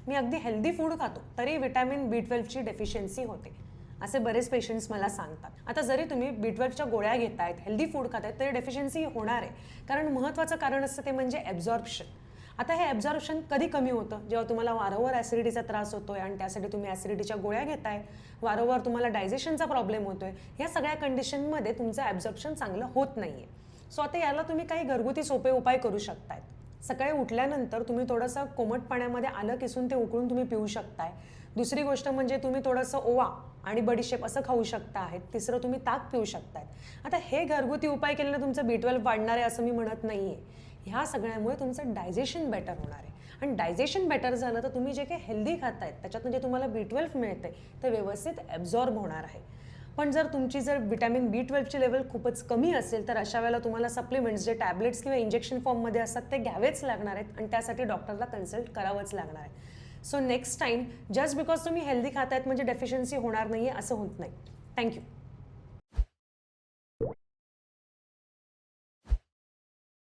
मी अगदी healthy food खातो तरी व्हिटॅमिन B12ची डेफिशियन्सी होते, असे बरेच पेशंट्स मला सांगतात. आता जरी तुम्ही B12च्या गोळ्या घेतायत, हेल्दी फूड खातायत, तरी डेफिशियन्सी होणार आहे. कारण महत्त्वाचं कारण असतं ते म्हणजे ॲब्झॉर्प्शन. आता हे ॲब्झॉर्प्शन कधी कमी होतं? जेव्हा तुम्हाला वारंवार ॲसिडिटीचा त्रास होतोय आणि त्यासाठी तुम्ही ॲसिडिटीच्या गोळ्या घेताय, वारंवार तुम्हाला डायजेशनचा प्रॉब्लेम होतोय, या सगळ्या कंडिशनमध्ये तुमचं ॲब्झॉर्प्शन चांगलं होत नाहीये. सो आता याला तुम्ही काही घरगुती सोपे उपाय करू शकतायत. सकाळी उठल्यानंतर तुम्ही थोडंसं कोमट पाण्यामध्ये आलं किसून ते उकळून तुम्ही पिऊ शकताय. दुसरी गोष्ट म्हणजे तुम्ही थोडंसं ओवा आणि बडीशेप असं खाऊ शकता आहेत. तिसरं तुम्ही ताक पिऊ शकताय. आता हे घरगुती उपाय केल्यानं तुमचं B12 वाढणार आहे असं मी म्हणत नाहीये. ह्या सगळ्यामुळे तुमचं डायजेशन बेटर होणार आहे आणि डायजेशन बेटर झालं तर तुम्ही जे काही हेल्दी खातायत त्याच्यातून जे तुम्हाला B12 मिळते ते व्यवस्थित ॲब्झॉर्ब होणार आहे. पण जर व्हिटॅमिन B12ची लेवल खूपच कमी असेल तर अशा वेळेला तुम्हाला सप्लिमेंट्स जे टॅबलेट्स किंवा इंजेक्शन फॉर्ममध्ये असतात ते घ्यावेच लागणार आहेत आणि त्यासाठी डॉक्टरला कन्सल्ट करावंच लागणार आहे. So next time just because तुम्ही हेल्दी खातायत म्हणजे डेफिशियन्सी होणार नाही आहे असं होत नाही. थँक्यू.